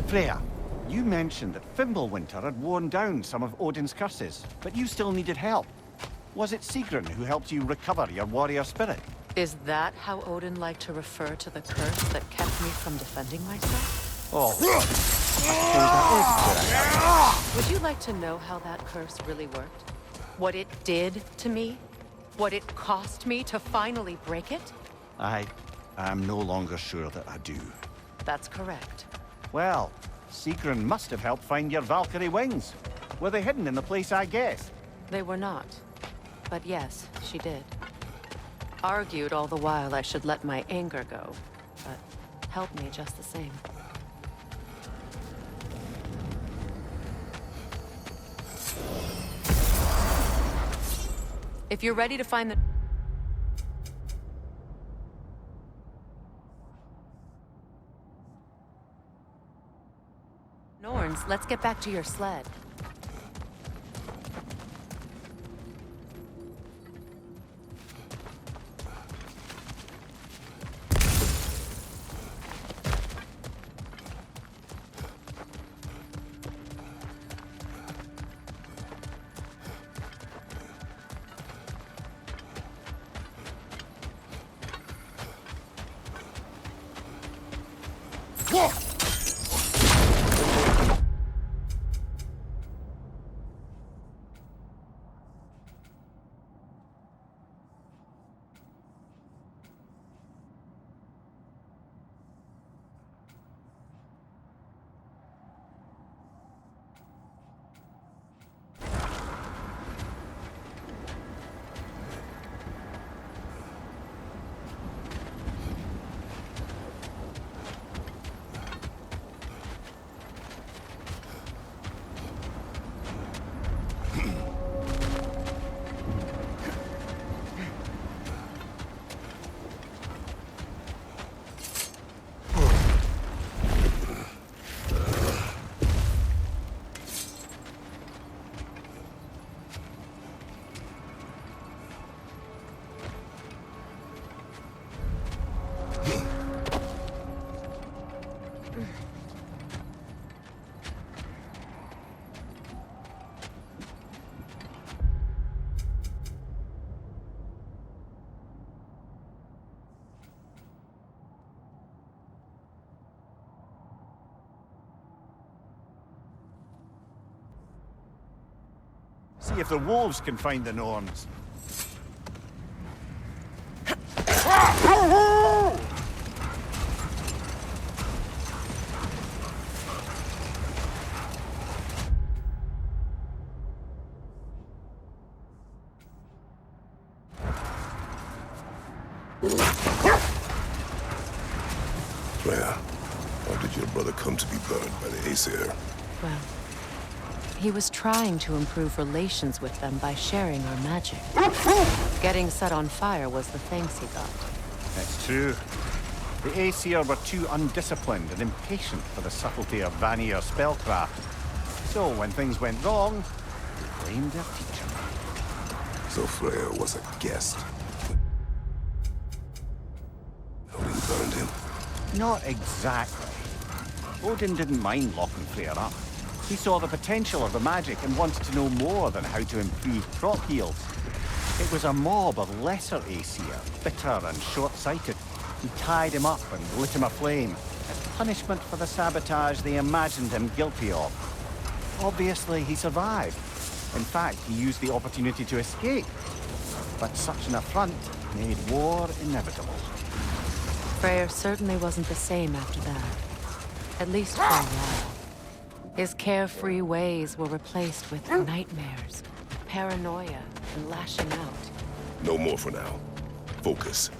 Freya, you mentioned that Fimbulwinter had worn down some of Odin's curses, but you still needed help. Was it Sigrun who helped you recover your warrior spirit? Is that how Odin liked to refer to the curse that kept me from defending myself? Oh, I suppose that is correct. Would you like to know how that curse really worked? What it did to me? What it cost me to finally break it? I am no longer sure that I do. That's correct. Well, Sigrun must have helped find your Valkyrie wings. Were they hidden in the place I guessed? They were not. But yes, she did. Argued all the while I should let my anger go, but helped me just the same. If you're ready to find the Norns, let's get back to your sled. See if the wolves can find the Norns. Freya, how did your brother come to be burned by the Aesir? Well, he was trying to improve relations with them by sharing our magic. Getting set on fire was the thanks he got. That's true. The Aesir were too undisciplined and impatient for the subtlety of Vanir spellcraft. So when things went wrong, they blamed their teacher. So Freya was a guest. Odin burned him. Not exactly. Odin didn't mind locking Freya up. He saw the potential of the magic and wanted to know more than how to improve crop yields. It was a mob of lesser Aesir, bitter and short-sighted, who tied him up and lit him aflame as punishment for the sabotage they imagined him guilty of. Obviously, he survived. In fact, he used the opportunity to escape. But such an affront made war inevitable. Freyr certainly wasn't the same after that. At least for a while. His carefree ways were replaced with nightmares, paranoia, and lashing out. No more for now. Focus.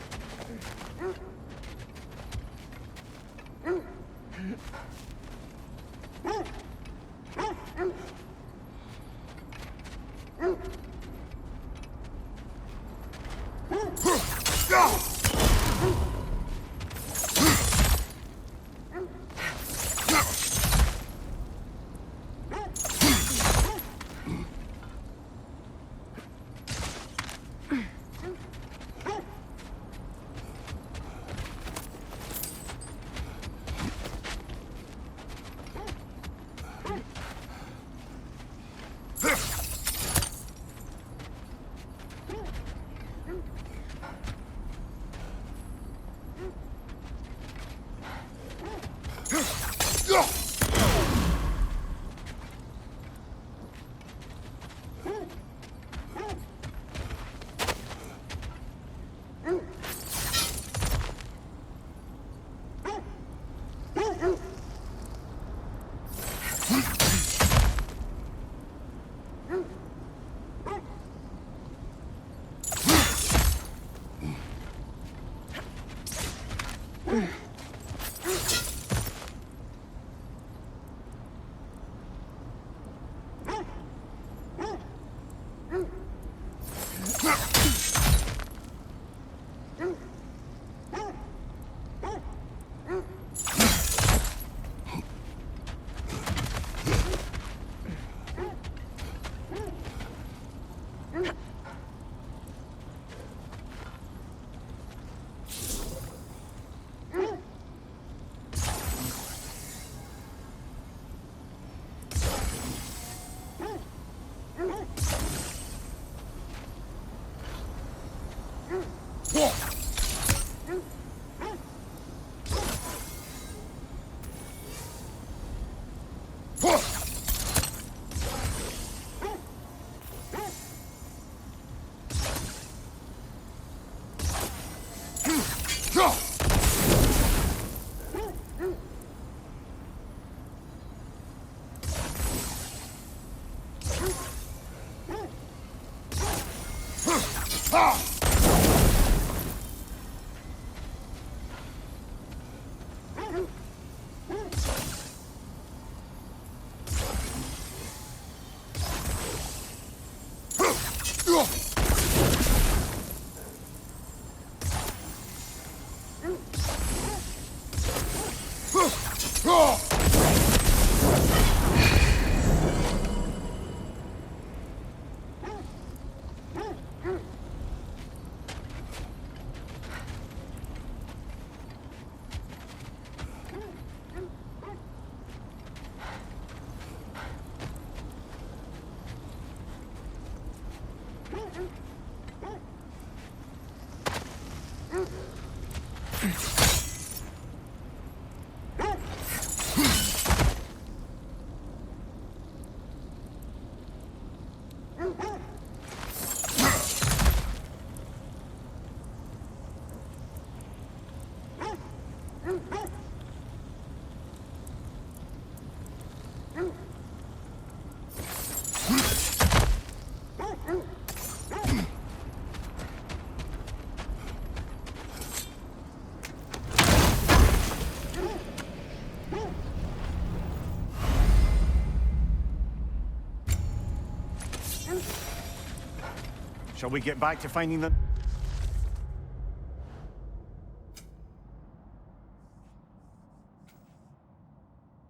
Shall we get back to finding the...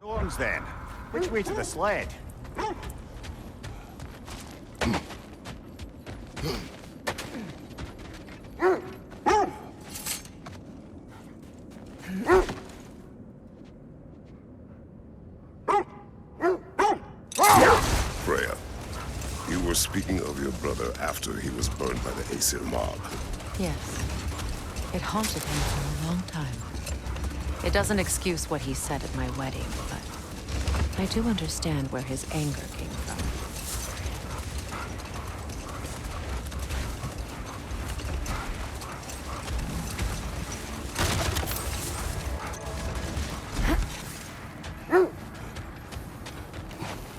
Thorns then. Which way to the sled? Freya, you were speaking of your brother after he was burned by the Aesir mob. Yes. It haunted him for a long time. It doesn't excuse what he said at my wedding, but I do understand where his anger came from.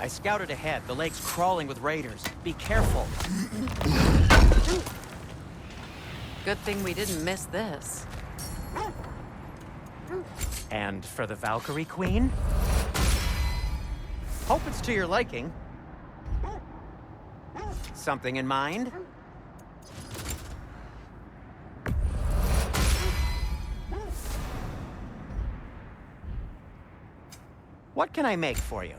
I scouted ahead. The lake's crawling with raiders. Be careful. Good thing we didn't miss this. And for the Valkyrie Queen? Hope it's to your liking. Something in mind? What can I make for you?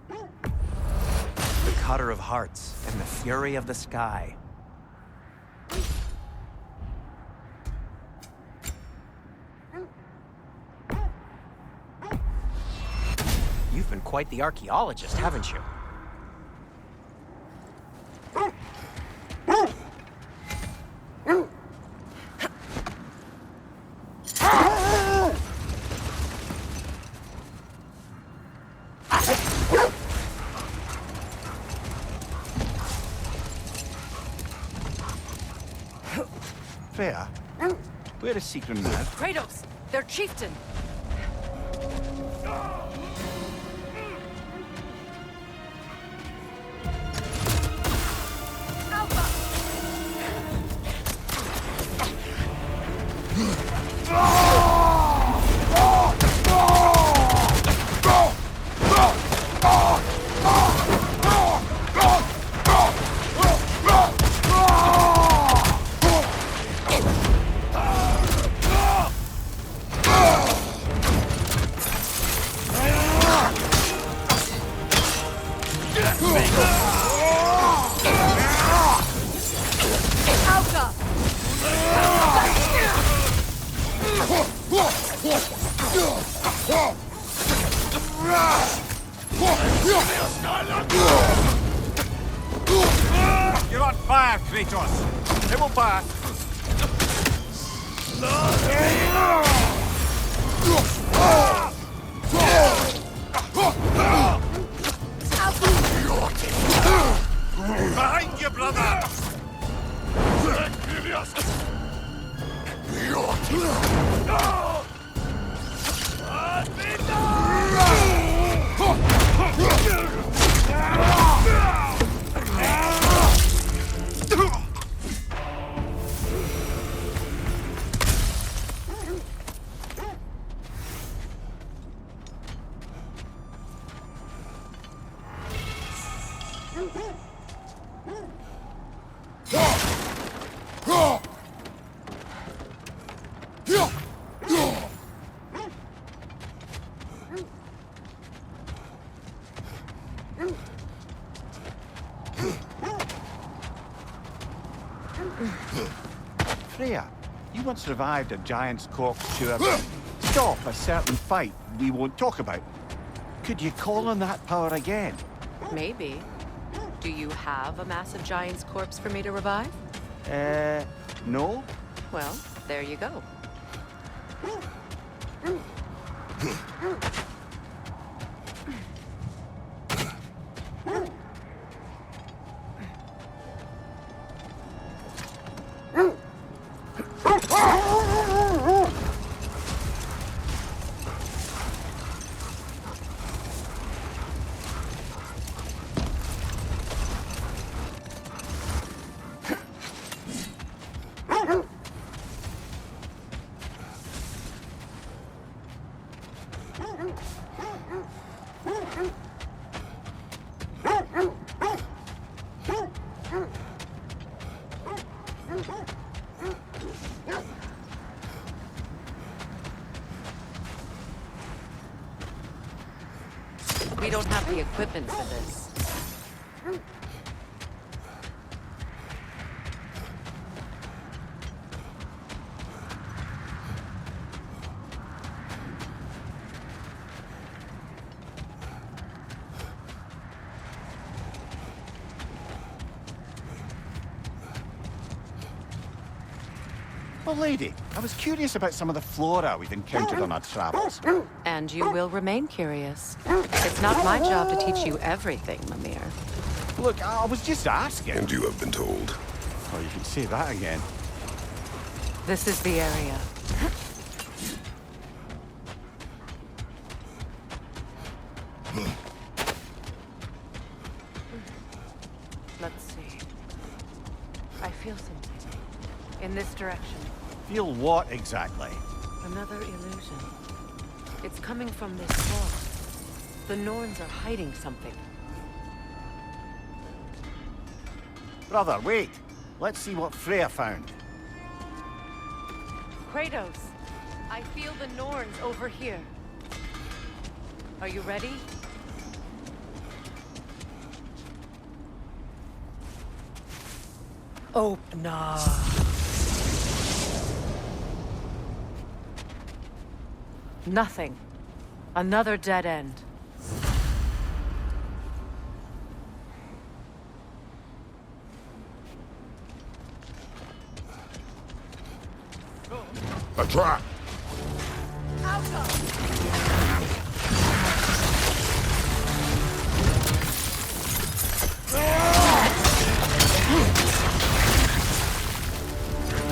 The Cutter of Hearts and the Fury of the Sky. You've been quite the archaeologist, haven't you? Freya, where is Secret now? Kratos! Their chieftain! You're on fire, Kratos! It will pass! Behind you, brother! Freya, you once revived a giant's corpse to stop a certain fight we won't talk about. Could you call on that power again? Maybe. Do you have a massive giant's corpse for me to revive? No? Well, there you go. We don't have the equipment for this. Well, lady, I was curious about some of the flora we've encountered on our travels. And you will remain curious. It's not my job to teach you everything, Mimir. Look, I was just asking. And you have been told. Oh, you can say that again. This is the area. Let's see. I feel something. In this direction. Feel what exactly? Another illusion. It's coming from this wall. The Norns are hiding something. Brother, wait. Let's see what Freya found. Kratos, I feel the Norns over here. Are you ready? Oh, nah. Nothing. Another dead end. A trap!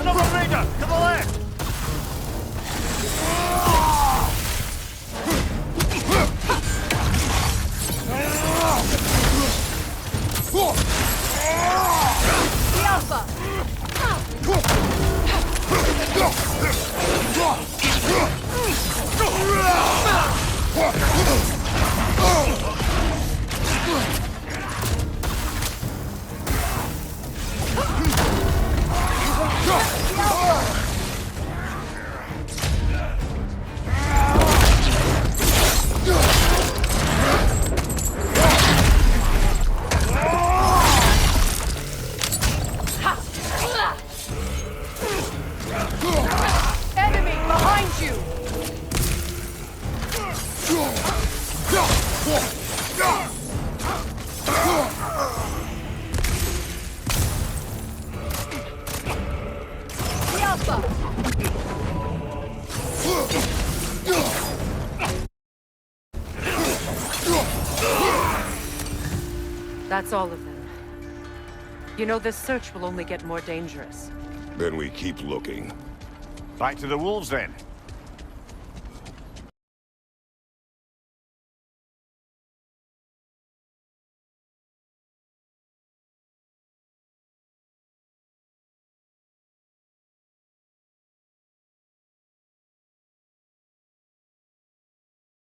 Another raider! To the left! The Alpha! Enemy behind you! The Alpha! That's all of them. You know, this search will only get more dangerous. Then we keep looking. Back to the wolves then.